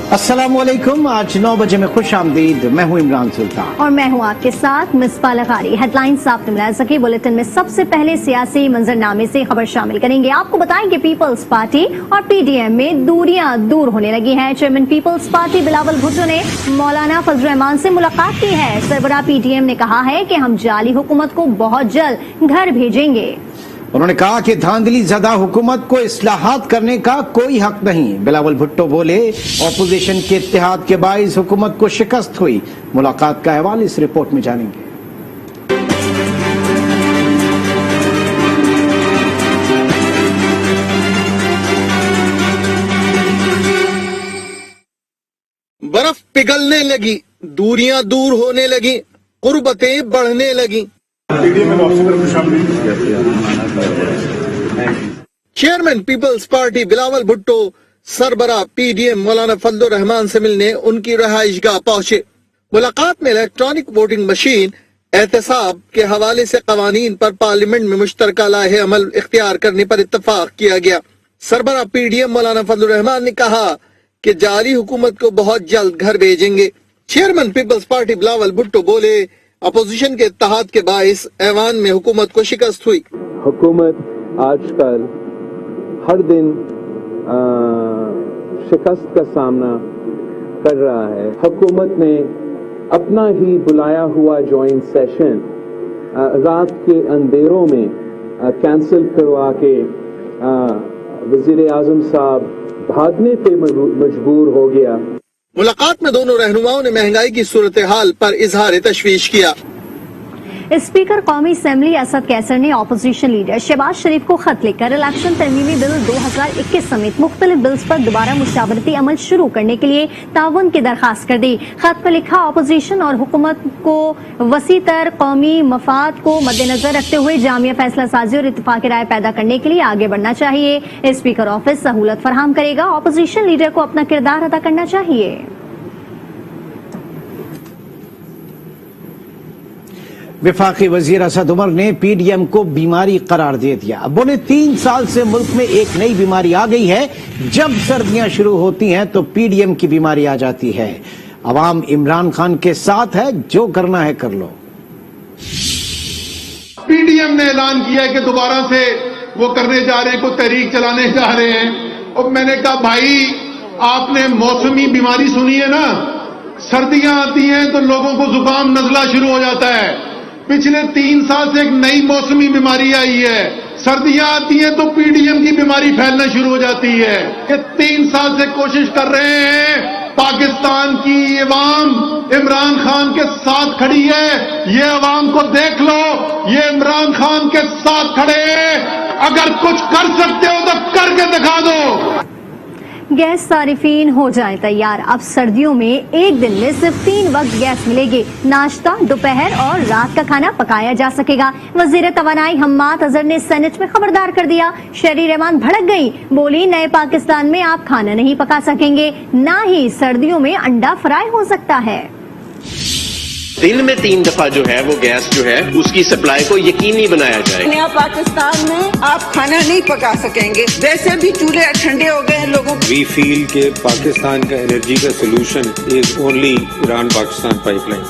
अस्सलाम वालेकुम। आज 9 बजे में खुश आमदीद। मैं हूँ इमरान सुल्तान और मैं हूँ आपके साथ मिसबा लगारी। हेडलाइंस आपने मिला सके बुलेटिन में सबसे पहले सियासी मंजरनामे से खबर शामिल करेंगे। आपको बताएंगे पीपल्स पार्टी और पीडीएम में दूरियां दूर होने लगी हैं। Chairman peoples party Bilawal Bhutto ने मौलाना फजल रहमान से मुलाकात की है। सरबराह पीडीएम ने कहा है कि हम जाली हुकूमत को बहुत जल्द घर भेजेंगे। उन्होंने कहा कि धांधली ज़दा हुकूमत को इस्लाहात करने का कोई हक नहीं। बिलावल भुट्टो बोले, ऑपोजिशन के इत्तेहाद के बाइस हुकूमत को शिकस्त हुई। मुलाकात का अहवाल इस रिपोर्ट में जानेंगे। बर्फ पिघलने लगी, दूरियां दूर होने लगी, कुर्बतें बढ़ने लगी। Chairman peoples party Bilawal Bhutto सरबराह पीडीएम मौलाना फजल रहमान से मिलने उनकी रहाइशगाह पहुंचे। मुलाकात में इलेक्ट्रॉनिक वोटिंग मशीन एहतसाब के हवाले से कवानीन पर पार्लियामेंट में मुश्तरका लाहे अमल इख्तियार करने पर इत्तफाक किया गया। सरबराह पीडीएम मौलाना फजल रहमान ने कहा कि जाली हुकूमत को बहुत जल्द घर भेजेंगे। Chairman peoples party Bilawal Bhutto बोले, अपोजिशन के इत्तेहाद के बाइस ऐवान में हुकूमत को शिकस्त हुई। हुकूमत आजकल हर दिन शिकस्त का सामना कर रहा है। हुकूमत ने अपना ही बुलाया हुआ जॉइंट सेशन रात के अंधेरों में कैंसिल करवा के वजीर आजम साहब भागने पे मजबूर हो गया। मुलाकात में दोनों रहनुमाओं ने महंगाई की सूरत हाल पर इजहार तशवीश किया। स्पीकर कौमी असेंबली असद कैसर ने ऑपोजिशन लीडर शहबाज शरीफ को खत लिखकर इलेक्शन तरमीमी बिल 2021 समेत मुख्तलिफ बिल्स पर दोबारा मुशावरती अमल शुरू करने के लिए ताउन की दरखास्त कर दी। खत पर लिखा, ऑपोजिशन और हुकूमत को वसी तर कौमी मफाद को मद्देनजर रखते हुए जामिया फैसला साजी और इत्तेफाक राय पैदा करने के लिए आगे बढ़ना चाहिए। स्पीकर ऑफिस सहूलत फराहम करेगा। ऑपोजिशन लीडर को अपना किरदार अदा करना चाहिए। वफाकी वजीर असद उमर ने पीडीएम को बीमारी करार दे दिया। बोले, 3 साल से मुल्क में एक नई बीमारी आ गई है। जब सर्दियां शुरू होती हैं तो पीडीएम की बीमारी आ जाती है। अवाम इमरान खान के साथ है, जो करना है कर लो। पीडीएम ने ऐलान किया है कि दोबारा से वो करने जा रहे हैं, को तहरीक चलाने जा रहे हैं। और मैंने कहा, भाई आपने मौसमी बीमारी सुनी है ना, सर्दियां आती हैं तो लोगों को जुकाम नजला शुरू हो जाता है। पिछले 3 साल से एक नई मौसमी बीमारी आई है। सर्दियां आती हैं तो पीडीएम की बीमारी फैलना शुरू हो जाती है। ये 3 साल से कोशिश कर रहे हैं। पाकिस्तान की अवाम इमरान खान के साथ खड़ी है। ये अवाम को देख लो, ये इमरान खान के साथ खड़े हैं। अगर कुछ कर सकते हो तो करके दिखा दो। गैस सारिफीन हो जाए तैयार। अब सर्दियों में एक दिन में सिर्फ 3 वक्त गैस मिलेगी। नाश्ता, दोपहर और रात का खाना पकाया जा सकेगा। वजीर तवानाई हम्माद अजहर ने सेनेट में खबरदार कर दिया। शहरी रहमान भड़क गई, बोली, नए पाकिस्तान में आप खाना नहीं पका सकेंगे, ना ही सर्दियों में अंडा फ्राई हो सकता है। दिन में 3 दफा जो है वो गैस जो है उसकी सप्लाई को यकीनी बनाया जाए। नया पाकिस्तान में आप खाना नहीं पका सकेंगे, वैसे भी चूल्हे ठंडे हो गए हैं लोगों। वी फील के पाकिस्तान का एनर्जी का solution is only Iran Pakistan pipeline.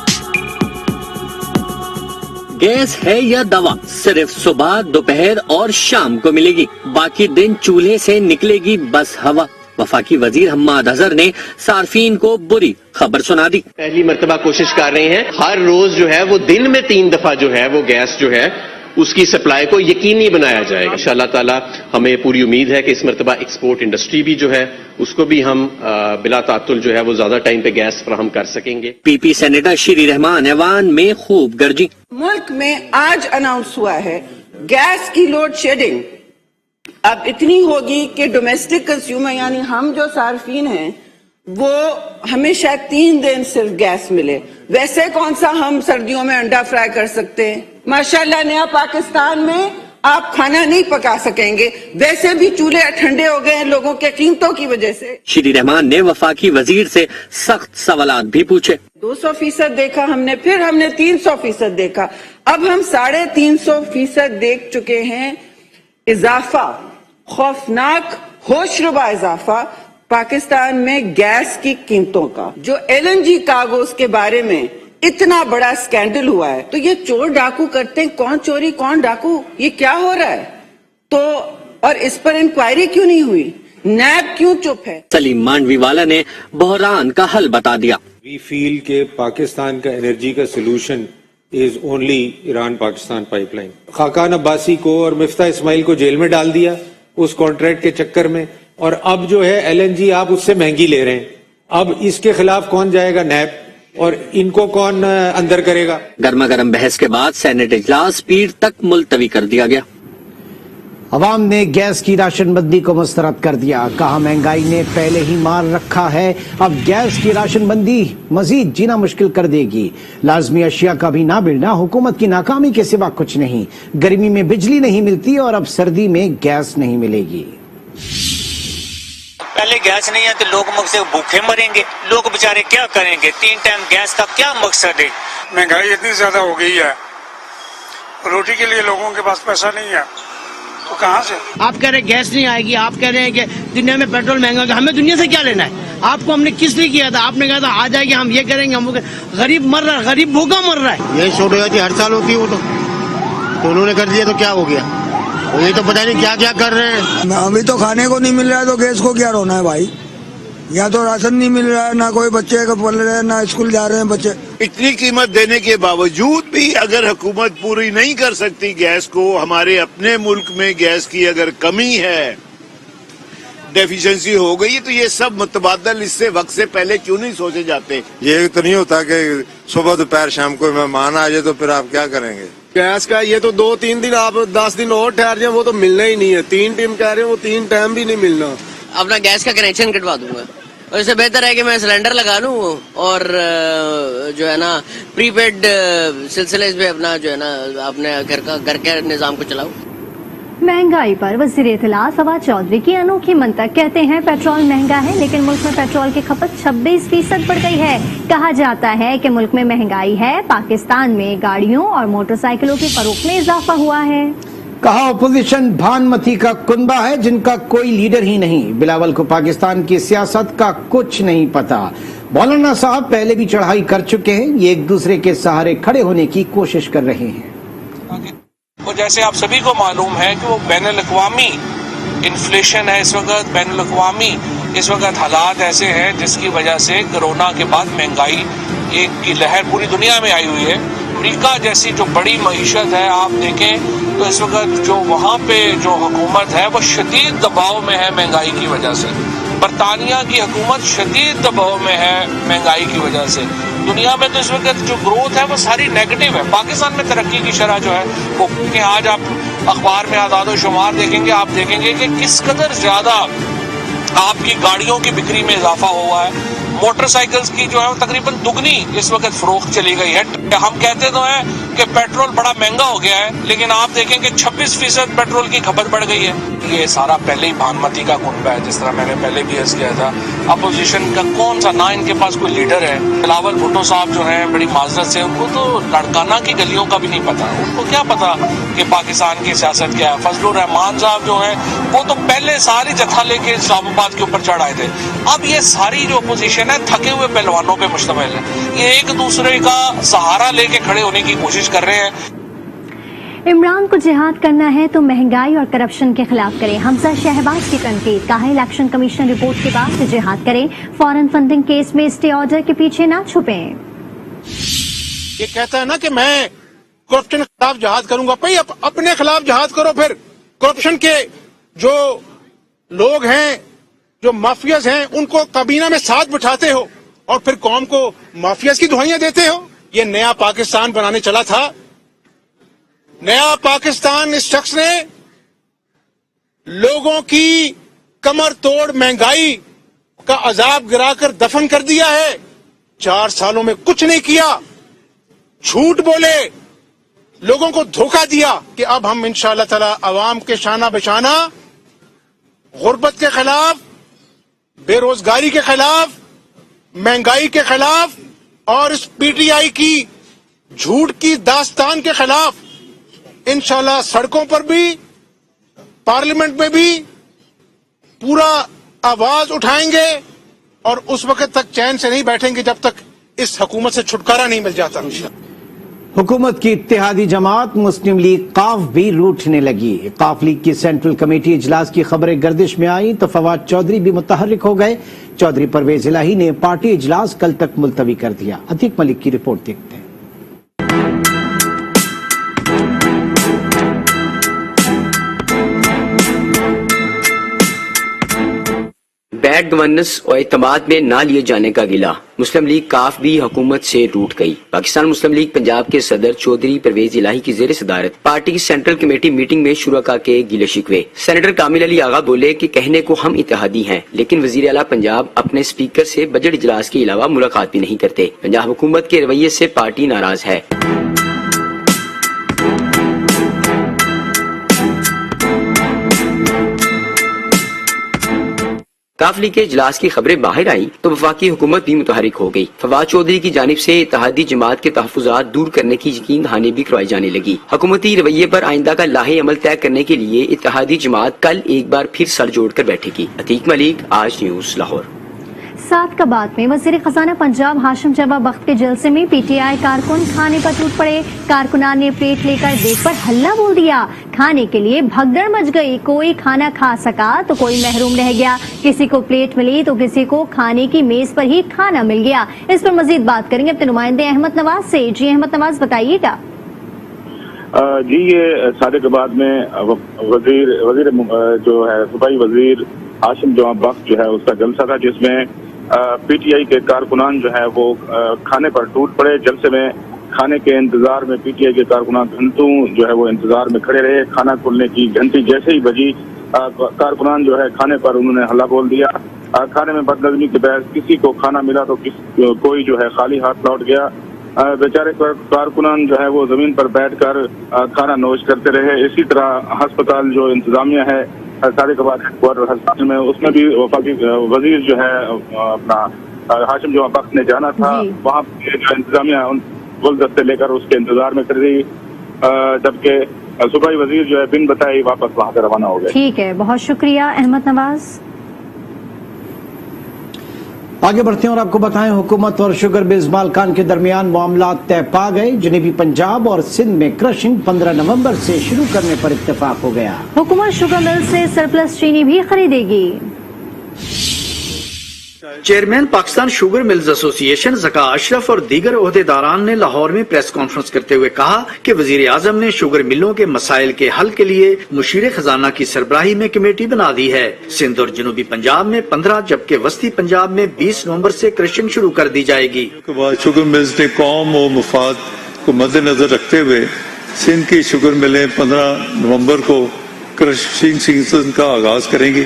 Gas है या दवा, सिर्फ सुबह, दोपहर और शाम को मिलेगी। बाकी दिन चूल्हे से निकलेगी बस हवा। वफाकी वजीर हम्माद अजहर ने सार्फिन को बुरी खबर सुना दी। पहली मर्तबा कोशिश कर रहे हैं, हर रोज जो है वो दिन में 3 दफा जो है वो गैस जो है उसकी सप्लाई को यकीनी बनाया जाएगा। इंशाअल्लाह ताला हमें पूरी उम्मीद है कि इस मर्तबा एक्सपोर्ट इंडस्ट्री भी जो है उसको भी हम बिला तातुल जो है वो ज्यादा टाइम पे गैस फराहम कर सकेंगे। पीपी सेनेटर श्री रहमान ऐवान में खूब गर्जी। मुल्क में आज अनाउंस हुआ है गैस की लोड शेडिंग अब इतनी होगी कि डोमेस्टिक कंज्यूमर यानी हम जो सार्फिन हैं वो हमें शायद 3 दिन सिर्फ गैस मिले। वैसे कौन सा हम सर्दियों में अंडा फ्राई कर सकते हैं। माशाल्लाह नया पाकिस्तान में आप खाना नहीं पका सकेंगे, वैसे भी चूल्हे ठंडे हो गए हैं लोगों के कीमतों की वजह से। श्री रहमान ने वफाकी वजीर से सख्त सवालात भी पूछे। 200% देखा हमने, फिर हमने 300% देखा, अब हम 350% देख चुके हैं। इजाफा, खौफनाक होशरुबा इजाफा पाकिस्तान में गैस की कीमतों का, जो LNG कार्गोस के बारे में इतना बड़ा स्कैंडल हुआ है, तो ये चोर डाकू करते हैं, कौन चोरी कौन डाकू, ये क्या हो रहा है? तो और इस पर इंक्वायरी क्यों नहीं हुई? नैब क्यों चुप है? सलीम मांडवी वाला ने बहरान का हल बता दिया। वी फील के पाकिस्तान का एनर्जी का solution is only Iran Pakistan pipeline. Khaqan Abbasi को और मिफ्ता इस्माइल को जेल में डाल दिया उस कॉन्ट्रैक्ट के चक्कर में, और अब जो है LNG आप उससे महंगी ले रहे हैं। अब इसके खिलाफ कौन जाएगा? नैब, और इनको कौन अंदर करेगा? गर्मा गर्म बहस के बाद सेनेट इजलास पीर तक मुलतवी कर दिया गया। अवाम ने गैस की राशनबंदी को मुस्तरद कर दिया। कहा महंगाई ने पहले ही मार रखा है, अब गैस की राशनबंदी मजीद जीना मुश्किल कर देगी। लाजमी अशिया का भी ना मिलना हुकूमत की नाकामी के सिवा कुछ नहीं। गर्मी में बिजली नहीं मिलती और अब सर्दी में गैस नहीं मिलेगी। पहले गैस नहीं है तो लोग मुझसे भूखे मरेंगे, लोग बेचारे क्या करेंगे? 3 टाइम गैस का क्या मकसद है? महंगाई इतनी ज्यादा हो गई है, रोटी के लिए लोगों के पास पैसा नहीं है, तो कहाँ से? आप कह रहे हैं गैस नहीं आएगी, आप कह रहे हैं कि दुनिया में पेट्रोल महंगा होगा। हमें दुनिया से क्या लेना है? आपको हमने किस लिए किया था? आपने कहा था आ जाएगी, हम ये करेंगे, हम गरीब मर रहा है, गरीब भूखा मर रहा है। यही शॉर्टेज होती हर साल होती है, वो तो उन्होंने कर दिया तो क्या हो गया? ये तो पता नहीं क्या क्या कर रहे हैं। अभी तो खाने को नहीं मिल रहा है तो गैस को क्या रोना है भाई? यहाँ तो राशन नहीं मिल रहा है, ना कोई बच्चे को पढ़ रहे हैं, ना स्कूल जा रहे हैं बच्चे। इतनी कीमत देने के बावजूद भी अगर हुकूमत पूरी नहीं कर सकती गैस को, हमारे अपने मुल्क में गैस की अगर कमी है, डेफिशिएंसी हो गई, तो ये सब मुतबादल इससे वक्त से पहले क्यों नहीं सोचे जाते? ये तो नहीं होता कि सुबह दोपहर शाम को मेहमान आ जाए तो फिर आप क्या करेंगे? गैस का ये तो 2-3 दिन, आप 10 दिन और ठहर जाए, वो तो मिलना ही नहीं है। 3 टाइम कह रहे हैं, वो 3 टाइम भी नहीं मिलना। अपना गैस का कनेक्शन कटवा दूंगा, और इससे बेहतर है कि मैं सिलेंडर लगा लूं और जो है ना प्रीपेड सिलसिले पे अपना जो है ना अपने घर के निजाम को चलाऊं। महंगाई पर वज़ीर इत्तलात फवाद चौधरी की अनोखी मंतक। कहते हैं पेट्रोल महंगा है लेकिन मुल्क में पेट्रोल की खपत 26% बढ़ गई है। कहा जाता है कि मुल्क में महंगाई है, पाकिस्तान में गाड़ियों और मोटरसाइकिलों की फरोख्त में इजाफा हुआ है। कहा अपोजिशन भानमती का कुनबा है जिनका कोई लीडर ही नहीं। बिलावल को पाकिस्तान की सियासत का कुछ नहीं पता। मौलाना साहब पहले भी चढ़ाई कर चुके हैं, ये एक दूसरे के सहारे खड़े होने की कोशिश कर रहे हैं। तो जैसे आप सभी को मालूम है कि वो बैनुल-अक़वामी इन्फ्लेशन है इस वक्त, बैनुल-अक़वामी इस वक्त हालात ऐसे हैं जिसकी वजह से कोरोना के बाद महंगाई एक की लहर पूरी दुनिया में आई हुई है। अमरीका जैसी जो बड़ी मईशत है, आप देखें तो इस वक्त जो वहाँ पे जो हुकूमत है वो शदीद दबाव में है महंगाई की वजह से। बरतानिया की हुकूमत शदीद दबाव में है महंगाई की वजह से। दुनिया में तो इस वक्त जो ग्रोथ है वो सारी नेगेटिव है। पाकिस्तान में तरक्की की शरह जो है वो कि आज आप अखबार में आदाद शुमार देखेंगे, आप देखेंगे कि किस कदर ज्यादा आपकी गाड़ियों की बिक्री में इजाफा हुआ है। मोटरसाइकिल्स की जो है वो तकरीबन दुगनी इस वक्त फरोख्त चली गई है। हम कहते तो हैं कि पेट्रोल बड़ा महंगा हो गया है, लेकिन आप देखें कि 26% पेट्रोल की खपत बढ़ गई है। ये सारा पहले ही भानमती का कुनबा है, जिस तरह मैंने पहले भी अर्ज किया था। अपोजिशन का कौन सा, ना इनके पास कोई लीडर है। बिलावल भुट्टो साहब जो हैं बड़ी माजरत से, उनको तो लड़काना की गलियों का भी नहीं पता। उनको क्या पता कि पाकिस्तान की सियासत क्या है। फजलुर रहमान साहब जो है वो तो पहले सारी जत्था लेके इस्लामाबाद के ऊपर चढ़ आए थे। अब ये सारी जो अपोजिशन है थके हुए पहलवानों पे मुश्तमिल है। ये एक दूसरे का सहारा लेके खड़े होने की कोशिश कर रहे हैं। इमरान को जिहाद करना है तो महंगाई और करप्शन के खिलाफ करें। हमजा शहबाज की तनकीद। कहा इलेक्शन कमीशन रिपोर्ट के बाद जिहाद करें, फॉरेन फंडिंग केस में स्टे ऑर्डर के पीछे ना छुपें। ये कहता है ना कि मैं करप्शन के खिलाफ जिहाद करूंगा। भाई अपने खिलाफ जिहाद करो। फिर करप्शन के जो लोग हैं, जो माफियाज हैं, उनको काबीना में साथ बिठाते हो और फिर कौम को माफियाज की दुहाइयां देते हो। ये नया पाकिस्तान बनाने चला था। नया पाकिस्तान इस शख्स ने लोगों की कमर तोड़ महंगाई का अजाब गिराकर दफन कर दिया है। 4 सालों में कुछ नहीं किया, झूठ बोले, लोगों को धोखा दिया कि अब हम इंशाअल्लाह ताला अवाम के शाना बशाना गुर्बत के खिलाफ, बेरोजगारी के खिलाफ, महंगाई के खिलाफ और इस पीटीआई की झूठ की दास्तान के खिलाफ इंशाअल्लाह सड़कों पर भी, पार्लियामेंट में भी पूरा आवाज उठाएंगे और उस वक्त तक चैन से नहीं बैठेंगे जब तक इस हुकूमत से छुटकारा नहीं मिल जाता। हुकूमत की इत्तेहादी जमात मुस्लिम लीग काफ भी रूठने लगी। काफ लीग की सेंट्रल कमेटी इजलास की खबरें गर्दिश में आई तो फवाद चौधरी भी मुतहर्रिक हो गए। चौधरी परवेज इलाही ने पार्टी इजलास कल तक मुलतवी कर दिया। अतीक मलिक की रिपोर्ट देखते हैं। बैड गवर्नेंस और एतमाद में ना लिए जाने का गिला। मुस्लिम लीग काफ भी हुकूमत से रूठ गई। पाकिस्तान मुस्लिम लीग पंजाब के सदर चौधरी परवेज इलाही की जेर सदारत पार्टी की सेंट्रल कमेटी मीटिंग में शुरका के गिले शिकवे। सेनेटर कामिल अली आगा बोले कि कहने को हम इत्तेहादी हैं, लेकिन वजीर आला पंजाब अपने स्पीकर से बजट इजलास के अलावा मुलाकात भी नहीं करते। पंजाब हुकूमत के रवैये से पार्टी नाराज है। काफ लीग के इजलास की खबरें बाहर आई तो वफाकी हुकूमत भी मुतहरिक हो गई। फवाद चौधरी की जानिब से इत्तेहादी जमात के तहफ़्फ़ुज़ात दूर करने की यकीन दहानी भी करवाई जाने लगी। हुकूमती रवैये पर आइंदा का लाहे अमल तय करने के लिए इत्तेहादी जमात कल एक बार फिर सर जोड़ कर बैठेगी। अतीक मलिक, आज न्यूज़, लाहौर। सात का बाद में वजीर खजाना पंजाब हाशिम जवाब बख्त के जलसे में पीटीआई कारकुन खाने पर टूट पड़े। कारकुनान ने प्लेट लेकर गेट पर हल्ला बोल दिया। खाने के लिए भगदड़ मच गई। कोई खाना खा सका तो कोई महरूम रह गया। किसी को प्लेट मिली तो किसी को खाने की मेज पर ही खाना मिल गया। इस पर मजीद बात करेंगे अपने नुमाइंदे अहमद नवाज से। जी अहमद नवाज, बताइएगा। जी, ये सारे के बाद में वजीर जो है सूबाई वजीर हाशिम जवाब बख्त जो है उसका जलसा था, जिसमें पीटीआई के कारकुनान जो है वो खाने पर टूट पड़े। जलसे में खाने के इंतजार में पीटीआई के कारकुनान घंटों जो है वो इंतजार में खड़े रहे। खाना खुलने की घंटी जैसे ही बजी कारकुनान जो है खाने पर उन्होंने हल्ला बोल दिया। खाने में बदनज़मी के बहस किसी को खाना मिला तो कोई जो है खाली हाथ लौट गया। बेचारे कारकुनान जो है वो जमीन पर बैठकर खाना नोश करते रहे। इसी तरह अस्पताल जो इंतजामिया है सारे के बाद अस्पताल में, उसमें भी वफाकी वजीर जो है अपना हाशिम जवाब बख्त ने जाना था। वहाँ जो इंतजामिया गुलदस्ते लेकर उसके इंतजार में खड़ी रही, जबकि सूबाई वजीर जो है बिन बताए वापस वहाँ से रवाना हो गए। ठीक है, बहुत शुक्रिया अहमद नवाज। आगे बढ़ते हैं और आपको बताएं, हुकूमत और शुगर मिल्स मालकान के दरमियान मामला तय पा गए। जनूबी पंजाब और सिंध में क्रशिंग 15 नवंबर से शुरू करने पर इत्तेफाक हो गया। हुकूमत शुगर मिल से सरप्लस चीनी भी खरीदेगी। Chairman Pakistan sugar mills association Zaka Ashraf और दीगर ओहदेदारान ने लाहौर में प्रेस कॉन्फ्रेंस करते हुए कहा कि वजीर आजम ने शुगर मिलों के मसाइल के हल के लिए मुशीर खजाना की सरबराही में कमेटी बना दी है। सिंध और जनूबी पंजाब में 15 जबकि वस्ती पंजाब में 20 नवंबर से क्रशिंग शुरू कर दी जाएगी। शुगर मिल्स ने कौम और मुफाद को मद्देनजर रखते हुए सिंध की शुगर मिलें 15 नवम्बर को क्रशिंग सीजन का आगाज करेंगी,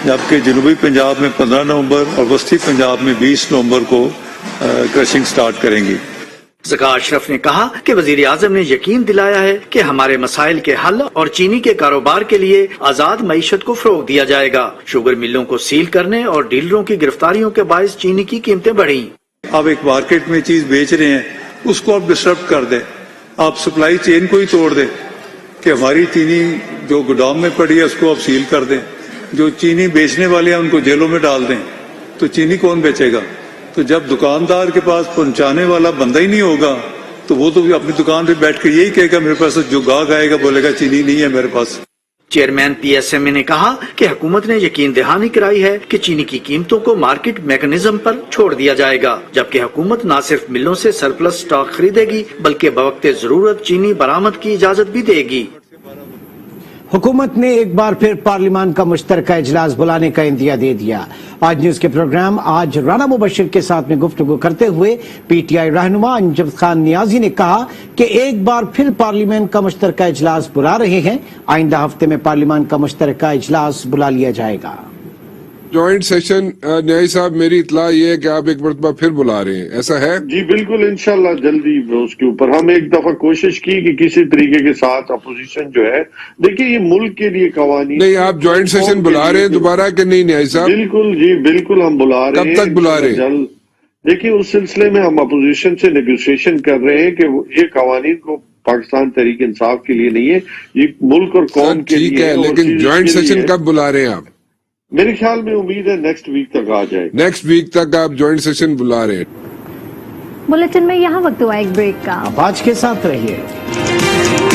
जबकि जनूबी पंजाब में 15 नवंबर और वस्ती पंजाब में 20 नवंबर को क्रशिंग स्टार्ट करेंगी। ज़का अशरफ ने कहा कि वजीर आजम ने यकीन दिलाया है कि हमारे मसाइल के हल और चीनी के कारोबार के लिए आजाद मईशत को फरोग दिया जाएगा। शुगर मिलों को सील करने और डीलरों की गिरफ्तारियों के बायस चीनी की कीमतें बढ़ी। आप एक मार्केट में चीज बेच रहे हैं, उसको आप डिस्टर्ब कर दें, आप सप्लाई चेन को ही तोड़ दें कि हमारी चीनी जो गोदाम में पड़ी है उसको आप सील कर दें, जो चीनी बेचने वाले हैं उनको जेलों में डाल दें, तो चीनी कौन बेचेगा? तो जब दुकानदार के पास पहुंचाने वाला बंदा ही नहीं होगा तो वो तो अपनी दुकान पे बैठ कर यही कहेगा मेरे पास जो गाहक आएगा बोलेगा चीनी नहीं है मेरे पास। चेयरमैन पीएसएमए ने कहा कि हुकूमत ने यकीन दहानी कराई है कि चीनी की कीमतों को मार्केट मैकेनिज्म पर छोड़ दिया जाएगा, जबकि हुकूमत न सिर्फ मिलों से सरप्लस स्टॉक खरीदेगी बल्कि बवक्ते जरूरत चीनी बरामद की इजाजत भी देगी। हुकूमत ने एक बार फिर पार्लियामान का मुश्तरका इजलास बुलाने का इंदिया दे दिया। आज न्यूज के प्रोग्राम आज राना मुबशिर के साथ में गुफ्तगू करते हुए पीटीआई रहनुमा अंजद खान नियाजी ने कहा कि एक बार फिर पार्लियामेंट का मुश्तरका इजलास बुला रहे हैं। आइंदा हफ्ते में पार्लियामान का मुश्तरका इजलास बुला लिया जाएगा। जॉइंट सेशन न्यायी साहब, मेरी इतला ये है कि आप एक मरतबा फिर बुला रहे हैं, ऐसा है? जी बिल्कुल, इंशाल्लाह जल्दी उसके ऊपर हम एक दफा कोशिश की कि किसी तरीके के साथ अपोजिशन जो है, देखिए ये मुल्क के लिए कवानीन नहीं, आप जॉइंट सेशन बुला रहे हैं दोबारा कि नहीं न्यायी साहब? बिल्कुल जी बिल्कुल, हम बुला रहे हैं। कब तक बुला रहे हैं? देखिए उस सिलसिले में हम अपोजिशन से नेगोशिएशन कर रहे हैं कि ये कवानीन को पाकिस्तान तहरीक इंसाफ के लिए नहीं है, ये मुल्क और कौम के लिए। ठीक है, लेकिन जॉइंट सेशन कब बुला रहे हैं आप? मेरे ख्याल में उम्मीद है नेक्स्ट वीक तक आ जाए। नेक्स्ट वीक तक आप ज्वाइंट सेशन बुला रहे हैं। बुलेटिन में यहाँ वक्त हुआ एक ब्रेक का। अब आज के साथ रहिए।